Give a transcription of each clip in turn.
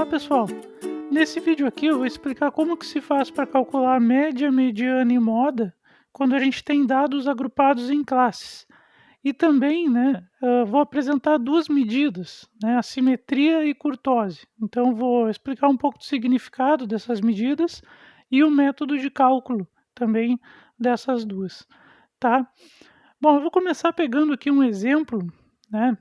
Olá pessoal, nesse vídeo aqui eu vou explicar como que se faz para calcular a média, mediana e moda quando a gente tem dados agrupados em classes. E também, vou apresentar duas medidas, né, assimetria e curtose. Então vou explicar um pouco do significado dessas medidas e o método de cálculo também dessas duas, tá? Bom, eu vou começar pegando aqui um exemplo, né,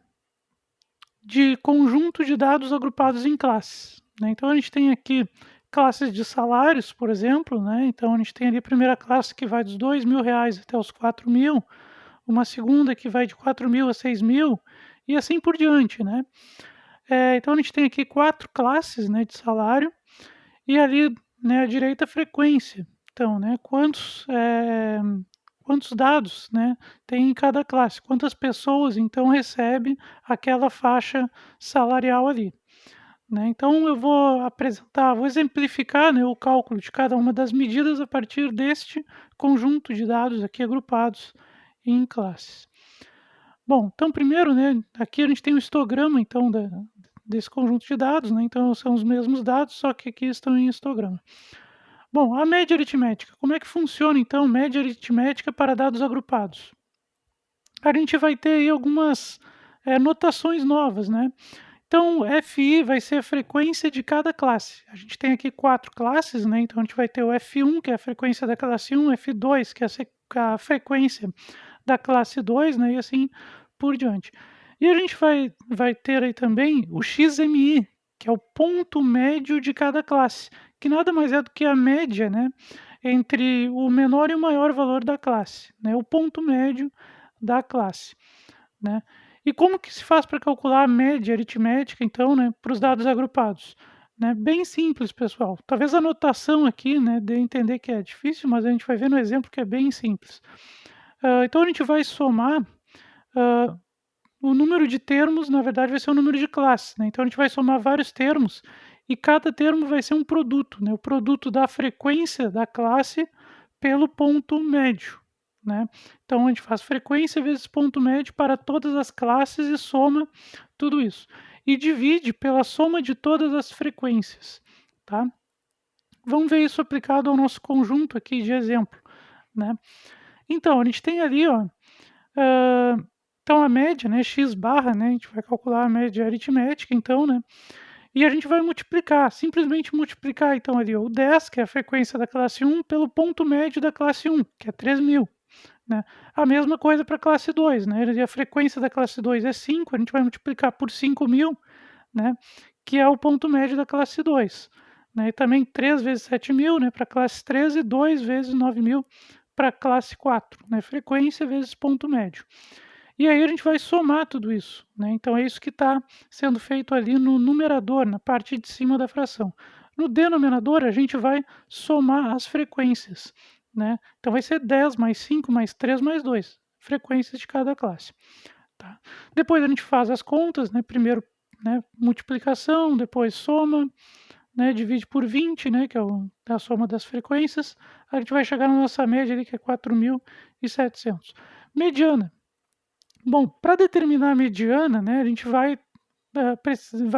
de conjunto de dados agrupados em classes, né. Então a gente tem aqui classes de salários, por exemplo, né, então a gente tem ali a primeira classe que vai dos R$ 2.000 até os 4.000, uma segunda que vai de 4.000 a 6.000 e assim por diante, né. Então a gente tem aqui 4 classes, né, de salário e ali, né, à direita a frequência. Então, né, quantos dados, né, tem em cada classe, quantas pessoas então recebe aquela faixa salarial ali, né. Então eu vou exemplificar, né, o cálculo de cada uma das medidas a partir deste conjunto de dados aqui agrupados em classes. Bom, então primeiro, né, aqui a gente tem um histograma então desse conjunto de dados, né, então são os mesmos dados, só que aqui estão em histograma. Bom, a média aritmética. Como é que funciona, então, média aritmética para dados agrupados? A gente vai ter aí algumas notações novas, né? Então, FI vai ser a frequência de cada classe. A gente tem aqui 4 classes, né? Então, a gente vai ter o F1, que é a frequência da classe 1, F2, que é a frequência da classe 2, né? E assim por diante. E a gente vai ter aí também o XMI, que é o ponto médio de cada classe, que nada mais é do que a média, né, entre o menor e o maior valor da classe, né, o ponto médio da classe, né. E como que se faz para calcular a média aritmética, então, né, para os dados agrupados? Né, bem simples, pessoal. Talvez a notação aqui, né, dê a entender que é difícil, mas a gente vai ver no exemplo que é bem simples. Então a gente vai somar, hã, o número de termos, na verdade, vai ser o número de classes, né, então a gente vai somar vários termos e cada termo vai ser um produto, né, o produto da frequência da classe pelo ponto médio, né. Então a gente faz frequência vezes ponto médio para todas as classes e soma tudo isso. E divide pela soma de todas as frequências, tá. Vamos ver isso aplicado ao nosso conjunto aqui de exemplo, né. Então, a gente tem ali, ó, hã, então a média, né, x barra, né, a gente vai calcular a média aritmética então, né, e a gente vai multiplicar, simplesmente multiplicar então ali o 10, que é a frequência da classe 1, pelo ponto médio da classe 1, que é 3.000, né. A mesma coisa para a classe 2, né, e a frequência da classe 2 é 5, a gente vai multiplicar por 5.000, né, que é o ponto médio da classe 2, né, e também 3 vezes 7.000, né, para a classe 3 e 2 vezes 9.000 para a classe 4, né, frequência vezes ponto médio. E aí a gente vai somar tudo isso, né, então é isso que está sendo feito ali no numerador, na parte de cima da fração. No denominador a gente vai somar as frequências, né, então vai ser 10 mais 5 mais 3 mais 2, frequências de cada classe, tá. Depois a gente faz as contas, né, primeiro, né, multiplicação, depois soma, né, divide por 20, né, que é a soma das frequências, a gente vai chegar na nossa média ali que é 4.700. Mediana. Bom, para determinar a mediana, né, a gente vai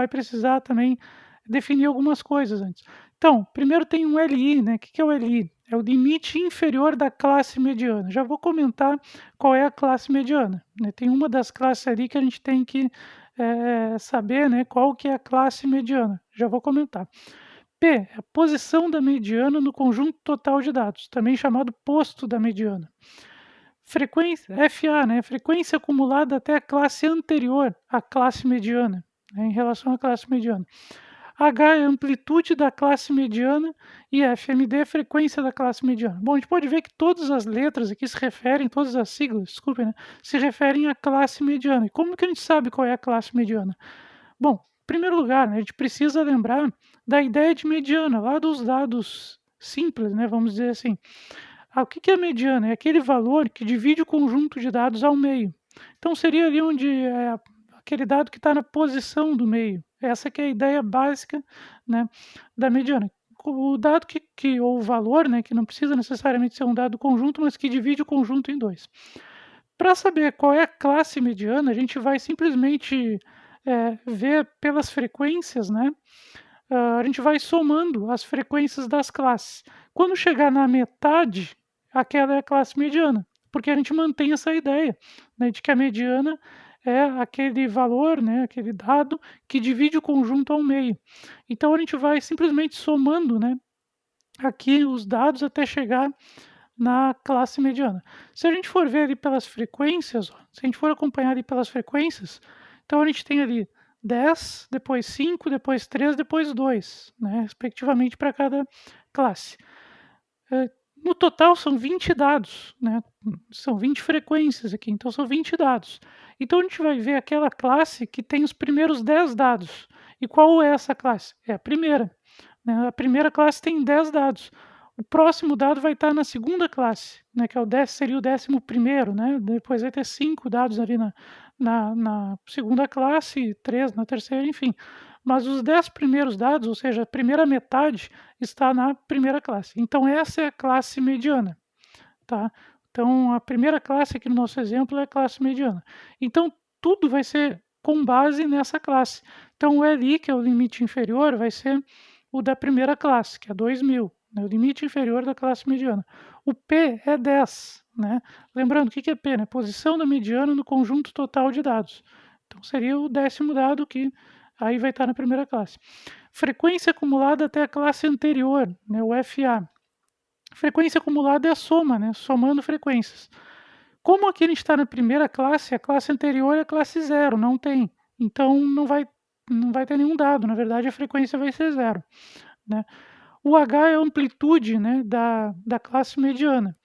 precisar também definir algumas coisas antes. Então, primeiro tem um LI, né, o que que é o LI? É o limite inferior da classe mediana. Já vou comentar qual é a classe mediana, né, tem uma das classes ali que a gente tem que, saber, né, qual que é a classe mediana, já vou comentar. P, é a posição da mediana no conjunto total de dados, também chamado posto da mediana. Frequência, FA, né, frequência acumulada até a classe anterior à classe mediana, né, em relação à classe mediana. H é a amplitude da classe mediana e FMD é a frequência da classe mediana. Bom, a gente pode ver que todas as letras aqui se referem, todas as siglas, desculpem, né, se referem à classe mediana. E como que a gente sabe qual é a classe mediana? Bom, em primeiro lugar, né, a gente precisa lembrar da ideia de mediana, lá dos dados simples, né, vamos dizer assim. O que que é a mediana? É aquele valor que divide o conjunto de dados ao meio. Então seria ali onde é aquele dado que está na posição do meio. Essa que é a ideia básica, né, da mediana. O dado ou o valor, né, que não precisa necessariamente ser um dado conjunto, mas que divide o conjunto em 2. Para saber qual é a classe mediana, a gente vai simplesmente ver pelas frequências, né, a gente vai somando as frequências das classes. Quando chegar na metade, aquela é a classe mediana, porque a gente mantém essa ideia, né, de que a mediana é aquele valor, né, aquele dado que divide o conjunto ao meio. Então a gente vai simplesmente somando, né, aqui os dados até chegar na classe mediana. Se a gente for ver ali pelas frequências, ó, se a gente for acompanhar ali pelas frequências, então a gente tem ali 10, depois 5, depois 3, depois 2, né, respectivamente para cada classe. No total são 20 dados, né, são 20 frequências aqui, então são 20 dados. Então a gente vai ver aquela classe que tem os primeiros 10 dados. E qual é essa classe? É a primeira, né, a primeira classe tem 10 dados. O próximo dado vai estar na segunda classe, né, que é seria o 11º, né, depois vai ter 5 dados ali na segunda classe, 3 na terceira, enfim. Mas os 10 primeiros dados, ou seja, a primeira metade, está na primeira classe. Então essa é a classe mediana, tá? Então a primeira classe aqui no nosso exemplo é a classe mediana. Então tudo vai ser com base nessa classe. Então o LI, que é o limite inferior, vai ser o da primeira classe, que é 2.000, né? O limite inferior da classe mediana. O P é 10, né? Lembrando, o que é P? Né? Posição da mediana no conjunto total de dados. Então seria o 10º dado que aí vai estar na primeira classe. Frequência acumulada até a classe anterior, né? O FA. Frequência acumulada é a soma, né? Somando frequências. Como aqui a gente está na primeira classe, a classe anterior é a classe 0, não tem. Então não vai ter nenhum dado, na verdade a frequência vai ser 0, né? O H é a amplitude, né, da classe mediana.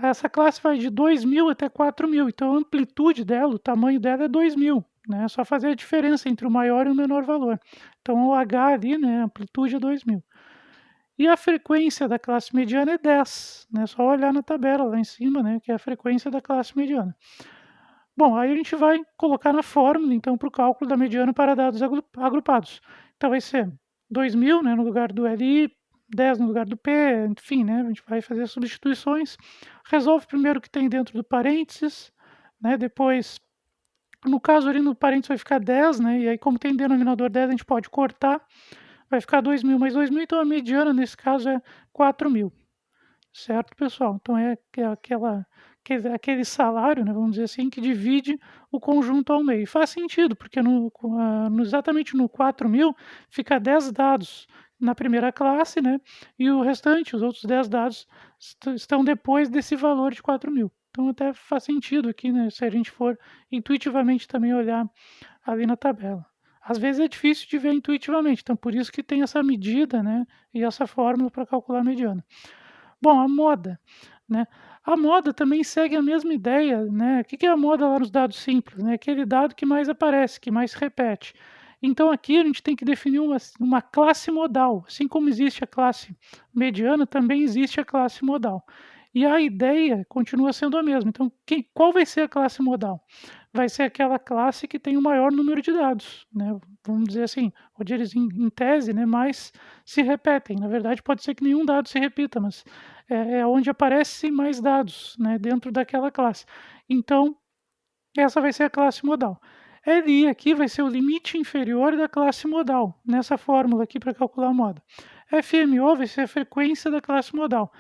Essa classe vai de 2.000 até 4.000, então a amplitude dela, o tamanho dela é 2.000, né? É só fazer a diferença entre o maior e o menor valor. Então o H ali, né, a amplitude é 2.000. E a frequência da classe mediana é 10, né? Só olhar na tabela lá em cima, né, que é a frequência da classe mediana. Bom, aí a gente vai colocar na fórmula, então, para o cálculo da mediana para dados agrupados. Então vai ser 2.000, né, no lugar do LI, 10 no lugar do P, enfim, né, a gente vai fazer as substituições. Resolve primeiro o que tem dentro do parênteses, né, depois, no caso ali no parênteses vai ficar 10, né, e aí como tem denominador 10 a gente pode cortar, vai ficar 2.000 mais 2.000, então a mediana nesse caso é 4.000. Certo, pessoal? Então aquele salário, né, vamos dizer assim, que divide o conjunto ao meio. Faz sentido, porque exatamente no 4.000 fica 10 dados na primeira classe, né? E o restante, os outros 10 dados, estão depois desse valor de 4.000. Então até faz sentido aqui, né? Se a gente for intuitivamente também olhar ali na tabela. Às vezes é difícil de ver intuitivamente, então por isso que tem essa medida, né? E essa fórmula para calcular a mediana. Bom, a moda, né? A moda também segue a mesma ideia, né? O que é a moda lá nos dados simples, né? Aquele dado que mais aparece, que mais se repete. Então aqui a gente tem que definir uma classe modal. Assim como existe a classe mediana, também existe a classe modal. E a ideia continua sendo a mesma. Então, qual vai ser a classe modal? Vai ser aquela classe que tem o maior número de dados, né? Vamos dizer assim, onde eles, em tese, né, mais se repetem. Na verdade, pode ser que nenhum dado se repita, mas é onde aparecem mais dados, né, dentro daquela classe. Então, essa vai ser a classe modal. LI aqui vai ser o limite inferior da classe modal, nessa fórmula aqui para calcular a moda. FMO vai ser a frequência da classe modal.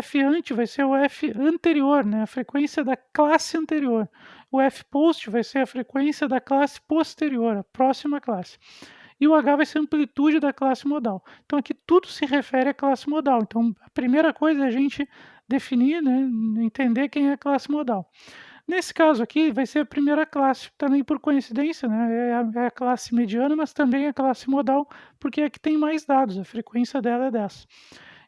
FANT vai ser o F anterior, né, a frequência da classe anterior. O FPOST vai ser a frequência da classe posterior, a próxima classe. E o H vai ser a amplitude da classe modal. Então aqui tudo se refere à classe modal. Então a primeira coisa é a gente definir, né, entender quem é a classe modal. Nesse caso aqui, vai ser a primeira classe, também por coincidência, né? É a classe mediana, mas também a classe modal, porque é a que tem mais dados, a frequência dela é 10.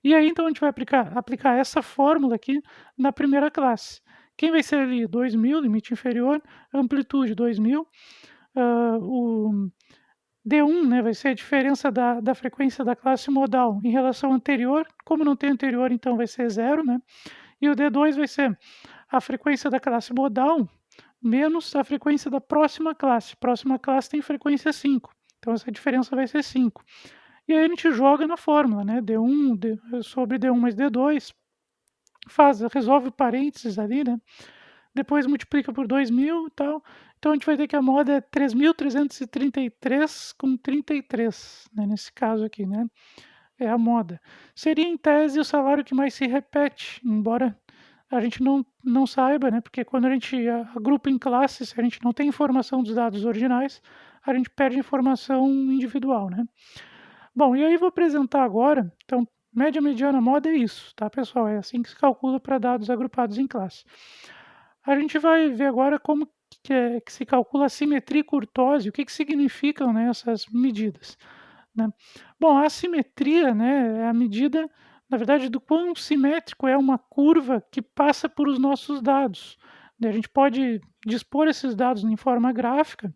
E aí, então, a gente vai aplicar essa fórmula aqui na primeira classe. Quem vai ser ali? 2.000, limite inferior, amplitude 2.000. O D1, né, vai ser a diferença da frequência da classe modal em relação ao anterior. Como não tem anterior, então vai ser 0, né? E o D2 vai ser a frequência da classe modal menos a frequência da próxima classe. Próxima classe tem frequência 5. Então essa diferença vai ser 5. E aí a gente joga na fórmula, né? D1 sobre D1 mais D2. Resolve o parênteses ali, né? Depois multiplica por 2.000 e tal. Então a gente vai ter que a moda é 3.333,33, né, nesse caso aqui, né, é a moda. Seria em tese o salário que mais se repete, embora a gente não saiba, né, porque quando a gente agrupa em classes, se a gente não tem informação dos dados originais, a gente perde informação individual, né. Bom, e aí vou apresentar agora, então, média, mediana, moda é isso, tá, pessoal? É assim que se calcula para dados agrupados em classe. A gente vai ver agora como que se calcula a simetria e curtose, o que significam, né, essas medidas, né. Bom, a simetria, né, é a medida, na verdade, do quão simétrico é uma curva que passa por os nossos dados, né. A gente pode dispor esses dados em forma gráfica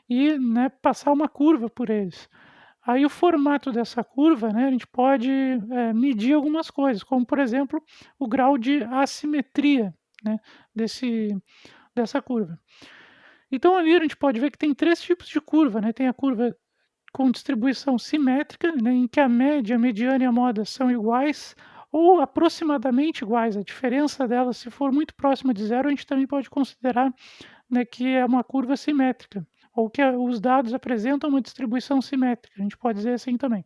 e, né, passar uma curva por eles. Aí o formato dessa curva, né, a gente pode, medir algumas coisas, como por exemplo, o grau de assimetria, né, desse dessa curva. Então ali a gente pode ver que tem 3 tipos de curva, né, tem a curva com distribuição simétrica, né, em que a média, a mediana e a moda são iguais ou aproximadamente iguais, a diferença delas, se for muito próxima de zero, a gente também pode considerar, né, que é uma curva simétrica, ou que os dados apresentam uma distribuição simétrica, a gente pode dizer assim também.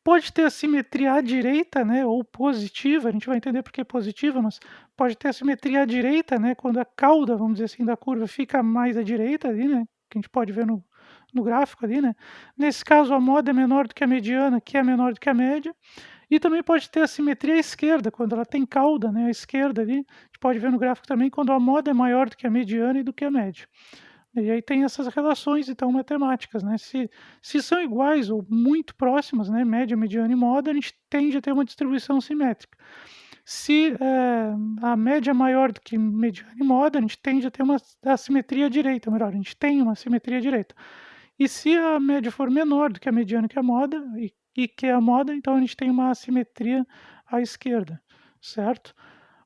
Pode ter assimetria à direita, né, ou positiva, a gente vai entender por que positiva, mas pode ter assimetria à direita, né, quando a cauda, vamos dizer assim, da curva fica mais à direita ali, né, que a gente pode ver no gráfico ali, né. Nesse caso, a moda é menor do que a mediana, que é menor do que a média, e também pode ter assimetria à esquerda, quando ela tem cauda, né, à esquerda ali, a gente pode ver no gráfico também, quando a moda é maior do que a mediana e do que a média. E aí tem essas relações, então, matemáticas, né, se são iguais ou muito próximas, né, média, mediana e moda, a gente tende a ter uma distribuição simétrica. Se, a média é maior do que mediana e moda, a gente tende a ter uma assimetria à direita, melhor, a gente tem uma simetria à direita. E se a média for menor do que a mediana e que a moda e que a moda, então a gente tem uma assimetria à esquerda, certo?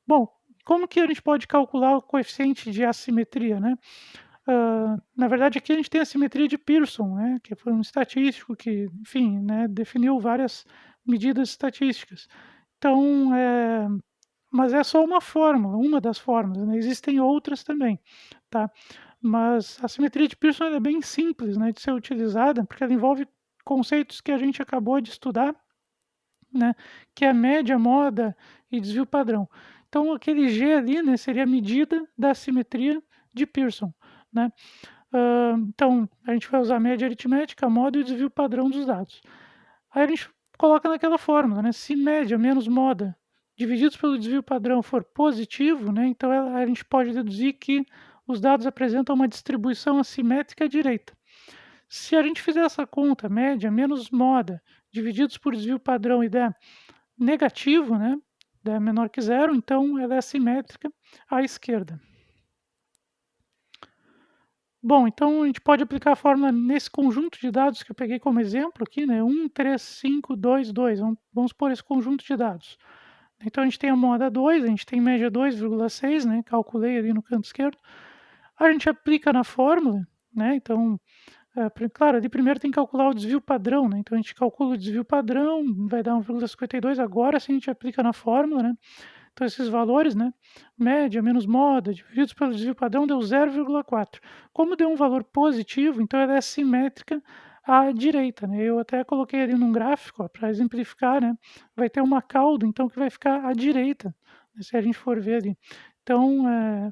Bom, como que a gente pode calcular o coeficiente de assimetria, né? Na verdade, aqui a gente tem a simetria de Pearson, né, que foi um estatístico que, enfim, né, definiu várias medidas estatísticas. Então, mas é só uma fórmula, uma das fórmulas, né, existem outras também, tá? Mas a simetria de Pearson ela é bem simples, né, de ser utilizada, porque ela envolve conceitos que a gente acabou de estudar, né, que é média, moda e desvio padrão. Então, aquele G ali, né, seria a medida da simetria de Pearson, né? Então, a gente vai usar a média aritmética, a moda e o desvio padrão dos dados. Aí a gente coloca naquela fórmula, né? Se média menos moda divididos pelo desvio padrão for positivo, né? Então a gente pode deduzir que os dados apresentam uma distribuição assimétrica à direita. Se a gente fizer essa conta, média menos moda divididos por desvio padrão e der negativo, né? Der menor que zero, então ela é assimétrica à esquerda. Bom, então a gente pode aplicar a fórmula nesse conjunto de dados que eu peguei como exemplo aqui, né, 1, 3, 5, 2, 2, vamos supor esse conjunto de dados. Então a gente tem a moda 2, a gente tem média 2,6, né, calculei ali no canto esquerdo. A gente aplica na fórmula, né, então, claro, ali primeiro tem que calcular o desvio padrão, né, então a gente calcula o desvio padrão, vai dar 1,52, agora sim a gente aplica na fórmula, né. Então esses valores, né, média menos moda divididos pelo desvio padrão deu 0,4. Como deu um valor positivo, então ela é simétrica à direita, né. Eu até coloquei ali num gráfico, para exemplificar, né, vai ter uma cauda, então, que vai ficar à direita, né, se a gente for ver ali. Então,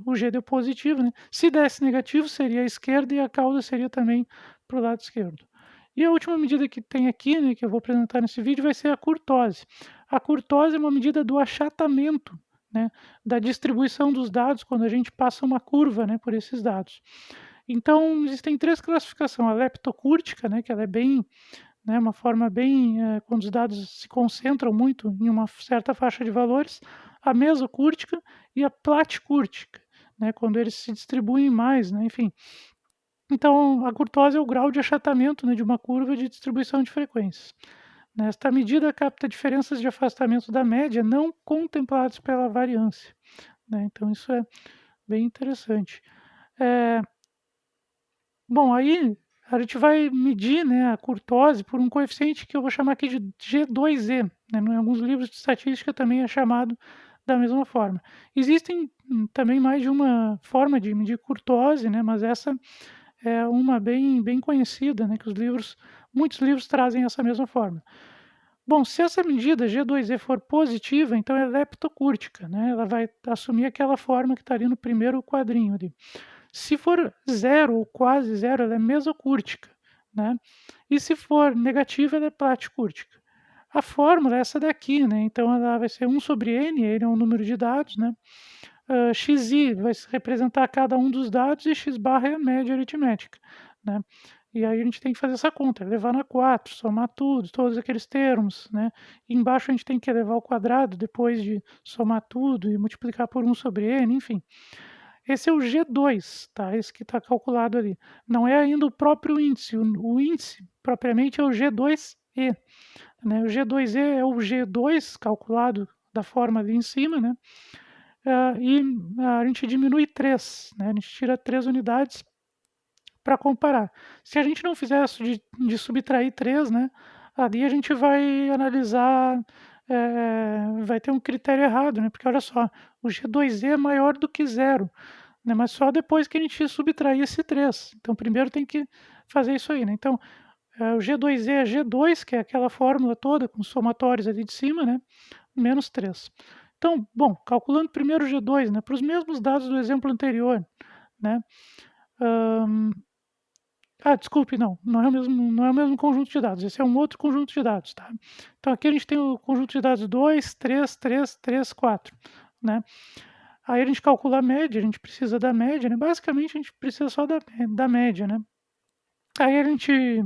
o G deu positivo, né. Se desse negativo, seria a esquerda e a cauda seria também para o lado esquerdo. E a última medida que tem aqui, né, que eu vou apresentar nesse vídeo, vai ser a curtose. A curtose é uma medida do achatamento, né, da distribuição dos dados quando a gente passa uma curva, né, por esses dados. Então, existem 3 classificações: a leptocúrtica, né, que ela é bem, né, uma forma bem, quando os dados se concentram muito em uma certa faixa de valores, a mesocúrtica e a platicúrtica, né, quando eles se distribuem mais, né, enfim. Então, a curtose é o grau de achatamento, né, de uma curva de distribuição de frequências. Esta medida capta diferenças de afastamento da média não contempladas pela variância, né, então isso é bem interessante. Bom, aí a gente vai medir, né, a curtose por um coeficiente que eu vou chamar aqui de G2E, né, em alguns livros de estatística também é chamado da mesma forma. Existem também mais de uma forma de medir curtose, né, mas essa é uma bem conhecida, né, que muitos livros trazem essa mesma forma. Bom, se essa medida G2E for positiva, então ela é leptocúrtica, né, ela vai assumir aquela forma que está ali no primeiro quadrinho ali. Se for zero ou quase zero, ela é mesocúrtica, né, e se for negativa, ela é platicúrtica. A fórmula é essa daqui, né, então ela vai ser 1 sobre n, ele é um número de dados, né, xi vai representar cada um dos dados e x barra é a média aritmética, né. E aí a gente tem que fazer essa conta, levar na 4, somar tudo, todos aqueles termos, né. E embaixo a gente tem que elevar ao quadrado depois de somar tudo e multiplicar por 1 sobre n, enfim. Esse é o G2, tá, esse que está calculado ali. Não é ainda o próprio índice, o índice propriamente é o G2E, né. O G2E é o G2 calculado da forma ali em cima, né, e a gente diminui 3, né, a gente tira 3 unidades para comparar. Se a gente não fizer isso de subtrair 3, né, ali a gente vai analisar, vai ter um critério errado, né, porque olha só, o G2E é maior do que zero, né, mas só depois que a gente subtrair esse 3. Então primeiro tem que fazer isso aí, né. Então, o G2E é G2, que é aquela fórmula toda com somatórios ali de cima, né, menos 3. Então, bom, calculando primeiro o G2, né, para os mesmos dados do exemplo anterior, né, desculpe, não é o mesmo conjunto de dados, esse é um outro conjunto de dados, tá. Então aqui a gente tem o conjunto de dados 2, 3, 3, 3, 4, né. Aí a gente calcula a média, a gente precisa da média, né, basicamente a gente precisa só da média, né. Aí a gente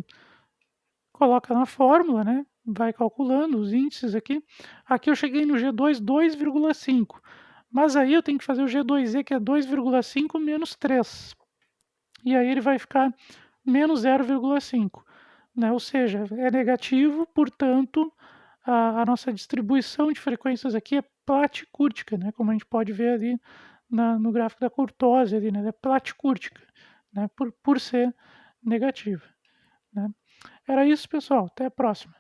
coloca na fórmula, né, vai calculando os índices aqui. Aqui eu cheguei no G2, 2,5, mas aí eu tenho que fazer o G2E, que é 2,5 menos 3, e aí ele vai ficar menos 0,5, né, ou seja, é negativo, portanto, a nossa distribuição de frequências aqui é platicúrtica, né, como a gente pode ver ali no gráfico da curtose ali, né, ela é platicúrtica, né, por ser negativa, né. Era isso, pessoal, até a próxima.